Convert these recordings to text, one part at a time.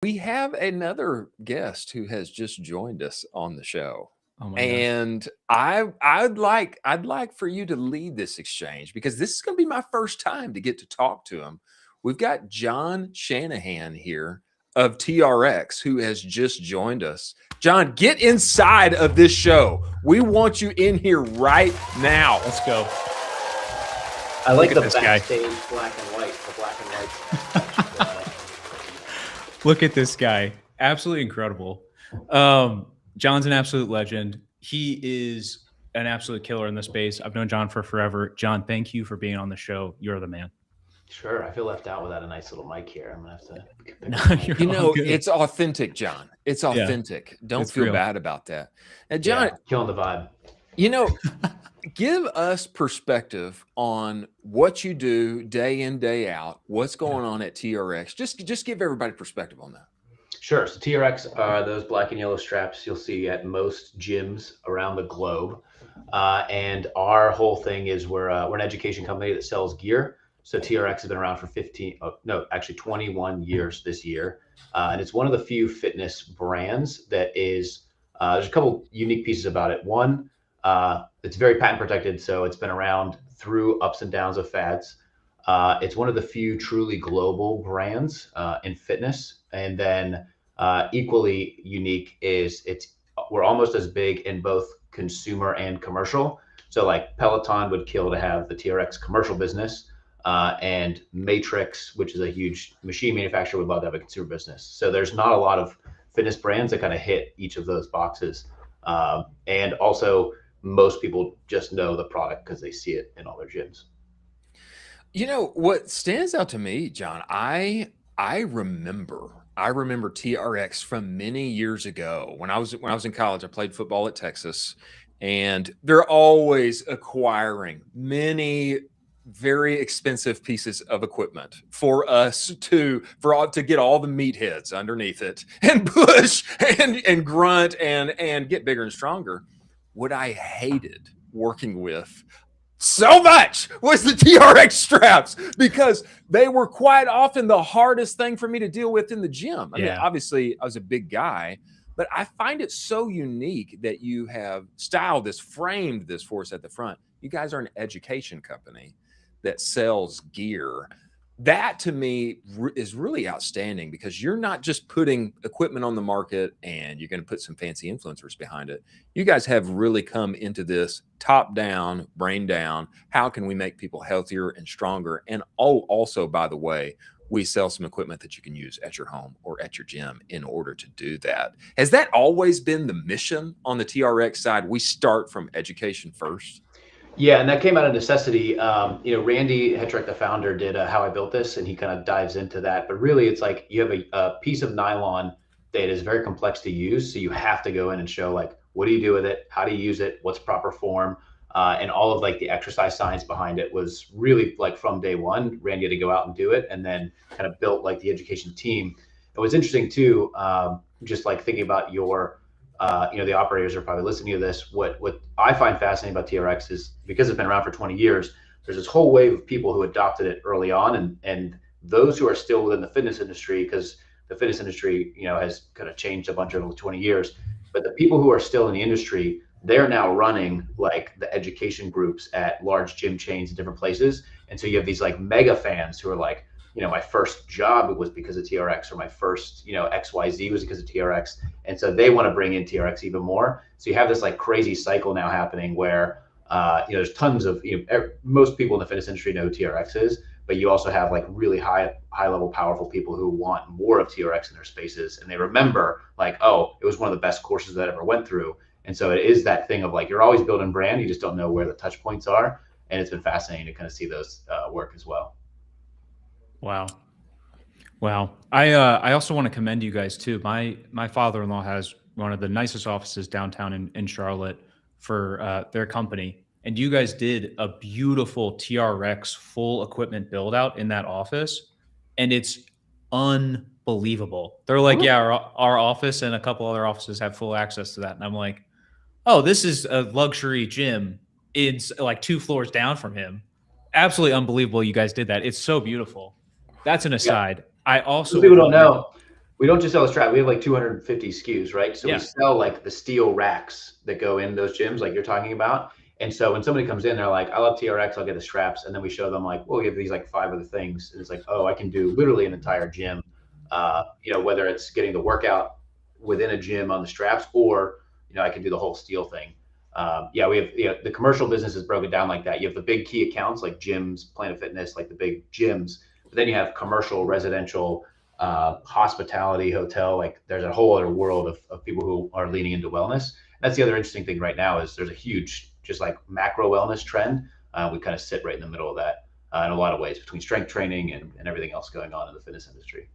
We have another guest who has just joined us on the show. Oh my gosh. And I'd like for you to lead this exchange because this is going to be my first time to get to talk to him. We've got John Shanahan here of TRX who has just joined us. John, get inside of this show. We want you in here right now. Let's go. I like the this guy. backstage black and white, the black and white. Look at this guy. Absolutely incredible. John's an absolute legend. He is an absolute killer in the space. I've known John for forever. John, thank you for being on the show. You're the man. Sure, I feel left out without a nice little mic here. I'm gonna have to. You're all good. It's authentic, John. It's authentic. Don't It's feel real. bad about that. And John, Yeah, killing the vibe. you know, give us perspective on what you do day in, day out, what's going on at TRX. Just give everybody perspective on that. Sure. So TRX are those black and yellow straps you'll see at most gyms around the globe. And our whole thing is we're an education company that sells gear. So TRX has been around for 21 years this year. And it's one of the few fitness brands that is, there's a couple unique pieces about it. One, it's very patent protected. So it's been around through ups and downs of fads. It's one of the few truly global brands in fitness. And then equally unique is we're almost as big in both consumer and commercial. So like Peloton would kill to have the TRX commercial business, and Matrix, which is a huge machine manufacturer, would love to have a consumer business. So there's not a lot of fitness brands that kind of hit each of those boxes. And also most people just know the product because they see it in all their gyms. You know what stands out to me, John? I remember TRX from many years ago when I was in college. I played football at Texas, and they're always acquiring many very expensive pieces of equipment for us to get all the meatheads underneath it and push and grunt and get bigger and stronger. What I hated working with so much was the TRX straps because they were quite often the hardest thing for me to deal with in the gym. I mean, obviously I was a big guy, but I find it so unique that you have styled this, framed this for us at the front. You guys are an education company that sells gear. That to me is really outstanding because you're not just putting equipment on the market and you're going to put some fancy influencers behind it. You guys have really come into this top down, brain down. How can we make people healthier and stronger? And also, by the way, we sell some equipment that you can use at your home or at your gym in order to do that. Has that always been the mission on the TRX side? We start from education first. Yeah, and that came out of necessity. Randy Hetrick, the founder, did How I Built This, and he kind of dives into that. But really, it's like you have a piece of nylon that is very complex to use. So you have to go in and show, like, what do you do with it? How do you use it? What's proper form? And all of like the exercise science behind it was really like from day one, Randy had to go out and do it and then kind of built like the education team. It was interesting too, just like thinking about the operators are probably listening to this. What I find fascinating about TRX is because it's been around for 20 years, there's this whole wave of people who adopted it early on, and those who are still within the fitness industry, because the fitness industry, has kind of changed a bunch over 20 years. But the people who are still in the industry, they're now running like the education groups at large gym chains in different places. And so you have these like mega fans who are like, my first job was because of TRX, or my first, XYZ was because of TRX. And so they want to bring in TRX even more. So you have this like crazy cycle now happening where, there's tons of, most people in the fitness industry know who TRX is, but you also have like really high level, powerful people who want more of TRX in their spaces. And they remember like, oh, it was one of the best courses that I ever went through. And so it is that thing of like, you're always building brand, you just don't know where the touch points are. And it's been fascinating to kind of see those work as well. Wow. I also want to commend you guys too. My father-in-law has one of the nicest offices downtown in Charlotte for their company. And you guys did a beautiful TRX full equipment build out in that office. And it's unbelievable. They're like, yeah, our office and a couple other offices have full access to that. And I'm like, oh, this is a luxury gym. It's like 2 floors down from him. Absolutely unbelievable. You guys did that. It's so beautiful. That's an aside. I also people don't know. We don't just sell the strap. We have like 250 SKUs, right? So we Yeah. sell like the steel racks that go in those gyms, like you're talking about. And so when somebody comes in, they're like, I love TRX, I'll get the straps. And then we show them like, well, we have these like 5 other things. And it's like, oh, I can do literally an entire gym. Whether it's getting the workout within a gym on the straps, or, I can do the whole steel thing. We have, the commercial business is broken down like that. You have the big key accounts like gyms, Planet Fitness, like the big gyms. But then you have commercial, residential, hospitality, hotel. Like there's a whole other world of people who are leaning into wellness. That's the other interesting thing right now is there's a huge, just like macro wellness trend. We kind of sit right in the middle of that in a lot of ways between strength training and everything else going on in the fitness industry.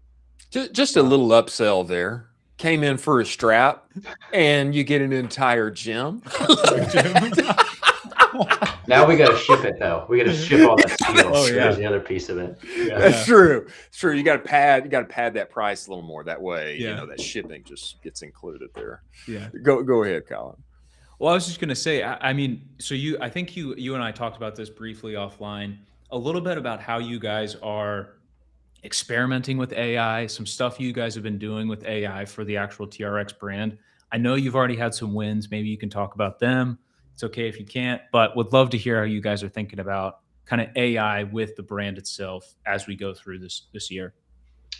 Just a little upsell there. Came in for a strap, and you get an entire gym. Now we got to ship it though. We got to ship all that steel. Oh, yeah. There's the other piece of it. Yeah. That's true. It's true. You got to pad that price a little more. That way, Yeah. that shipping just gets included there. Yeah. Go ahead, Colin. Well, I was just going to say, I mean, so I think you and I talked about this briefly offline, a little bit about how you guys are experimenting with AI, some stuff you guys have been doing with AI for the actual TRX brand. I know you've already had some wins. Maybe you can talk about them. It's okay if you can't, but would love to hear how you guys are thinking about kind of AI with the brand itself as we go through this year.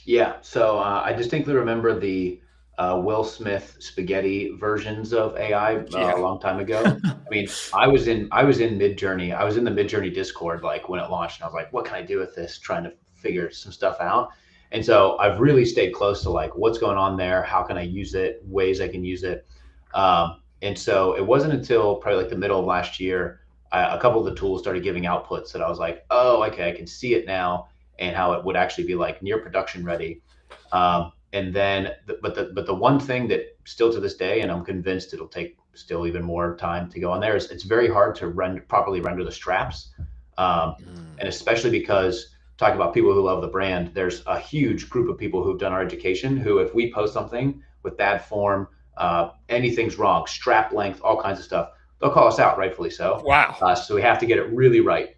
Yeah. So I distinctly remember the Will Smith spaghetti versions of AI a long time ago. I mean, I was in Midjourney. I was in the Midjourney Discord like when it launched, and I was like, "What can I do with this?" Trying to figure some stuff out. And so I've really stayed close to like what's going on there, how can I use it, ways I can use it. And so it wasn't until probably like the middle of last year, a couple of the tools started giving outputs that I was like, oh, okay, I can see it now, and how it would actually be like near production ready. And then, but the one thing that still to this day, and I'm convinced it'll take still even more time to go on there, is it's very hard to properly render the straps, and especially because talking about people who love the brand, there's a huge group of people who've done our education who, if we post something with bad form, anything's wrong, strap length, all kinds of stuff, they'll call us out, rightfully so. Wow. So we have to get it really right.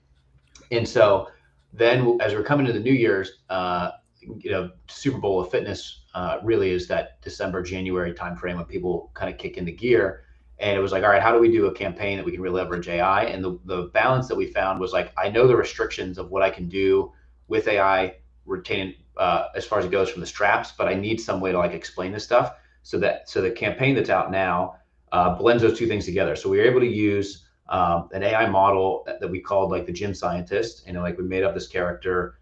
And so then as we're coming to the New Year's, Super Bowl of fitness really is that December, January timeframe when people kind of kick into gear. And it was like, all right, how do we do a campaign that we can really leverage AI? And the balance that we found was like, I know the restrictions of what I can do with AI retaining as far as it goes from the straps, but I need some way to like explain this stuff. So the campaign that's out now blends those two things together. So we were able to use an AI model that we called like the gym scientist, like we made up this character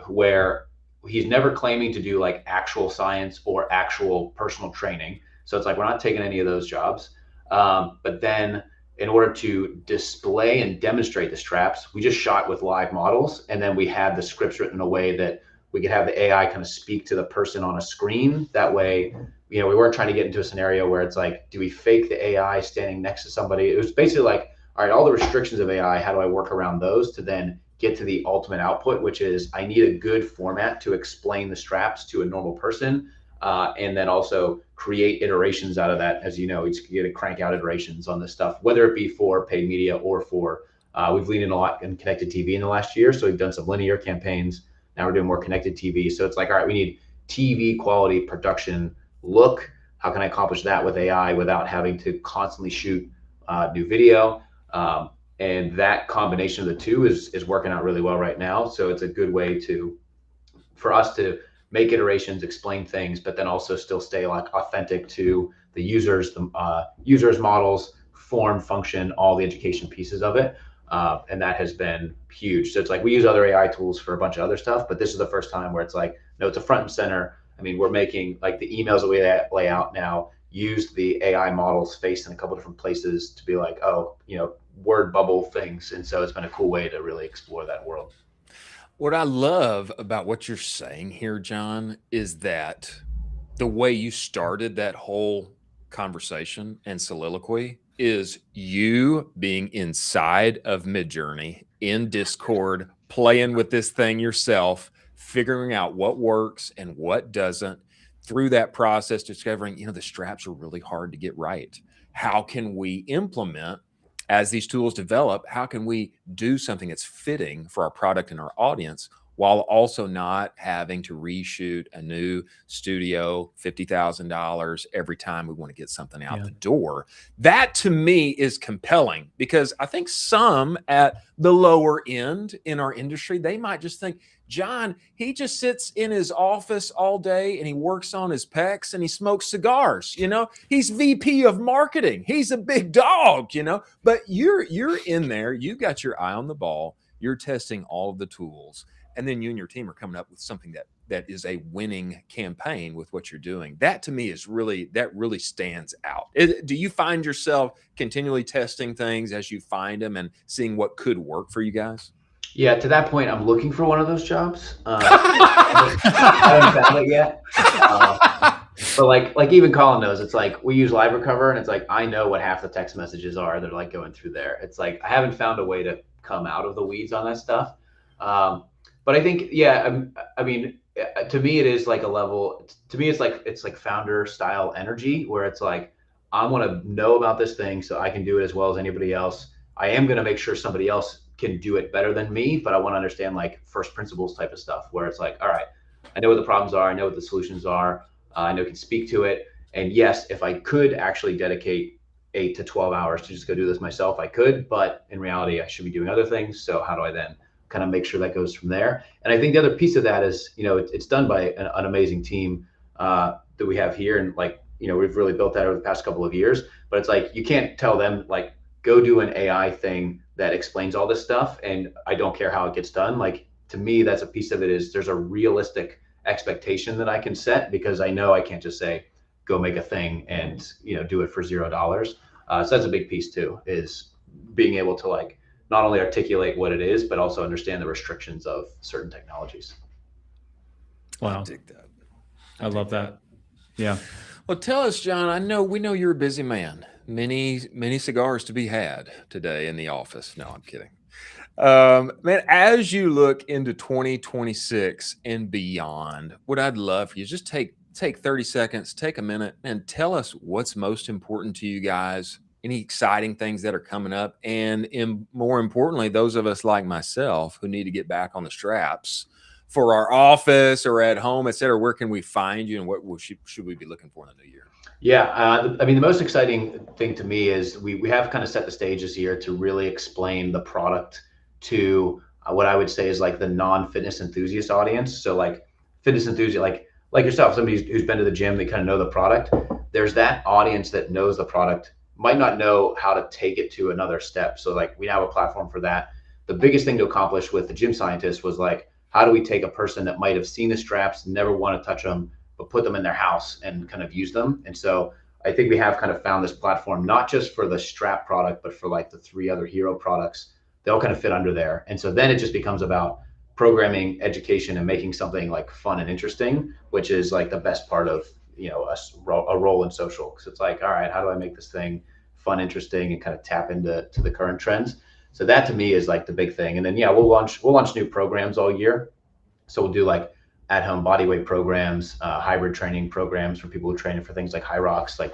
where he's never claiming to do like actual science or actual personal training. So it's like, we're not taking any of those jobs. But then in order to display and demonstrate the straps, we just shot with live models. And then we had the scripts written in a way that we could have the AI kind of speak to the person on a screen. That way, we weren't trying to get into a scenario where it's like, do we fake the AI standing next to somebody? It was basically like, all right, all the restrictions of AI, how do I work around those to then get to the ultimate output, which is I need a good format to explain the straps to a normal person. And then also create iterations out of that. As you know, you get to crank out iterations on this stuff, whether it be for paid media or for, we've leaned in a lot in connected TV in the last year. So we've done some linear campaigns. Now we're doing more connected TV. So it's like, all right, we need TV quality production look. How can I accomplish that with AI without having to constantly shoot new video? And that combination of the two is working out really well right now. So it's a good way for us to make iterations, explain things, but then also still stay like authentic to the users, users, models, form, function, all the education pieces of it. And that has been huge. So it's like we use other AI tools for a bunch of other stuff, but this is the first time where it's like, no, it's a front and center. I mean, we're making like the emails that we lay out now use the AI models faced in a couple different places to be like, oh, word bubble things. And so it's been a cool way to really explore that world. What I love about what you're saying here, John, is that the way you started that whole conversation and soliloquy is you being inside of Midjourney in Discord, playing with this thing yourself, figuring out what works and what doesn't. Through that process, discovering, the straps are really hard to get right. How can we implement, as these tools develop, how can we do something that's fitting for our product and our audience while also not having to reshoot a new studio, $50,000 every time we want to get something out the door. That to me is compelling, because I think some at the lower end in our industry, they might just think, John, he just sits in his office all day and he works on his pecs and he smokes cigars. He's VP of marketing. He's a big dog, but you're in there. You got your eye on the ball. You're testing all of the tools. And then you and your team are coming up with something that is a winning campaign with what you're doing. That to me that really stands out. Do you find yourself continually testing things as you find them and seeing what could work for you guys? Yeah, to that point, I'm looking for one of those jobs. I haven't found it yet. But like even Colin knows, it's like we use Live Recover, and it's like I know what half the text messages are that are like going through there. It's like I haven't found a way to come out of the weeds on that stuff. But I think, yeah, I mean, to me, it is like a level. To me, it's like founder style energy, where it's like I want to know about this thing so I can do it as well as anybody else. I am going to make sure somebody else can do it better than me, but I want to understand like first principles type of stuff, where it's like, all right, I know what the problems are, I know what the solutions are, I know I can speak to it. And yes, if I could actually dedicate 8 to 12 hours to just go do this myself, I could, but in reality, I should be doing other things. So how do I then kind of make sure that goes from there? And I think the other piece of that is, it's done by an amazing team that we have here. And like, we've really built that over the past couple of years, but it's like, you can't tell them like, go do an AI thing that explains all this stuff, and I don't care how it gets done. Like, to me, that's a piece of it, is there's a realistic expectation that I can set, because I know I can't just say, go make a thing and, do it for $0. So that's a big piece too, is being able to like, not only articulate what it is, but also understand the restrictions of certain technologies. Wow. I dig that. I love that. Yeah. Well, tell us, John, we know you're a busy man. Many cigars to be had today in the office. No, I'm kidding. Man, as you look into 2026 and beyond, what I'd love for you is just take 30 seconds, take a minute, and tell us what's most important to you guys, any exciting things that are coming up, and more importantly, those of us like myself who need to get back on the straps for our office or at home, et cetera. Where can we find you, and what should we be looking for in the new year? Yeah, I mean, the most exciting thing to me is we have kind of set the stage this year to really explain the product to what I would say is like the non-fitness enthusiast audience. So like fitness enthusiast, like yourself, somebody who's been to the gym, they kind of know the product. There's that audience that knows the product, might not know how to take it to another step. So like we now have a platform for that. The biggest thing to accomplish with the gym scientist was like, how do we take a person that might have seen the straps, never want to touch them, but put them in their house and kind of use them? And so I think we have kind of found this platform, not just for the strap product, but for like the 3 other hero products. They all kind of fit under there. And so then it just becomes about programming, education, and making something like fun and interesting, which is like the best part of, a role in social. Because it's like, all right, how do I make this thing fun, interesting, and kind of tap into the current trends? So that to me is like the big thing. And then, yeah, we'll launch new programs all year. So we'll do like at-home bodyweight programs, hybrid training programs for people who train for things like high rocks. Like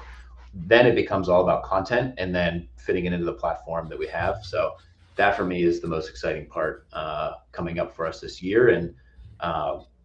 then it becomes all about content and then fitting it into the platform that we have. So that for me is the most exciting part coming up for us this year, and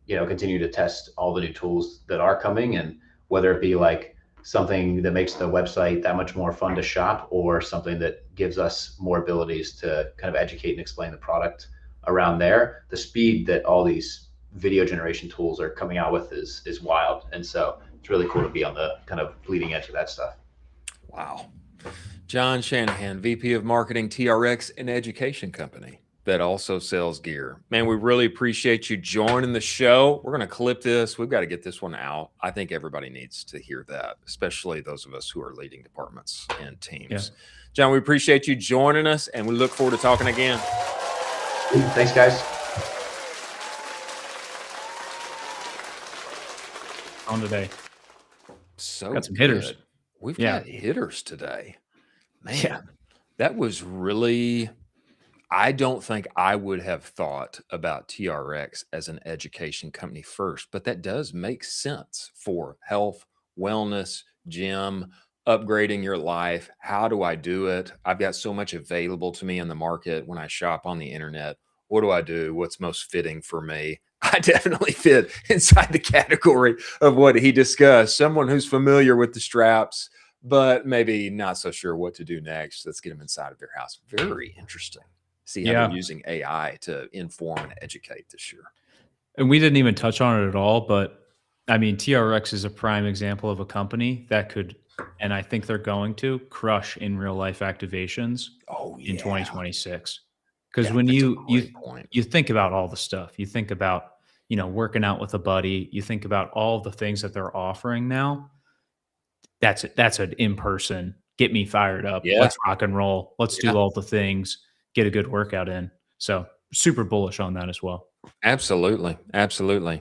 continue to test all the new tools that are coming, and whether it be like something that makes the website that much more fun to shop, or something that gives us more abilities to kind of educate and explain the product around there. The speed that all these video generation tools are coming out with is wild. And so it's really cool to be on the kind of bleeding edge of that stuff. Wow. John Shanahan, VP of Marketing, TRX, an education company that also sells gear. Man, we really appreciate you joining the show. We're going to clip this. We've got to get this one out. I think everybody needs to hear that, especially those of us who are leading departments and teams. Yeah. John, we appreciate you joining us, and we look forward to talking again. Thanks, guys. On today. So got some hitters. We've got hitters today. Man, that was really, I don't think I would have thought about TRX as an education company first, but that does make sense for health, wellness, gym, upgrading your life. How do I do it? I've got so much available to me in the market when I shop on the internet. what do I do? What's most fitting for me? I definitely fit inside the category of what he discussed. Someone who's familiar with the straps, but maybe not so sure what to do next. Let's get them inside of their house. Very interesting. See how they're Yeah. using AI to inform and educate this year. And we didn't even touch on it at all, but I mean, TRX is a prime example of a company that could, and I think they're going to crush in real life activations Oh in yeah, 2026. Because yeah, when that's a you great point. you think about all the stuff, you think about, you know, working out with a buddy, you think about all the things that they're offering now. That's an in person. Get me fired up. Yeah, Let's rock and roll. Let's yeah, do all the things. Get a good workout in. So super bullish on that as well. absolutely, absolutely.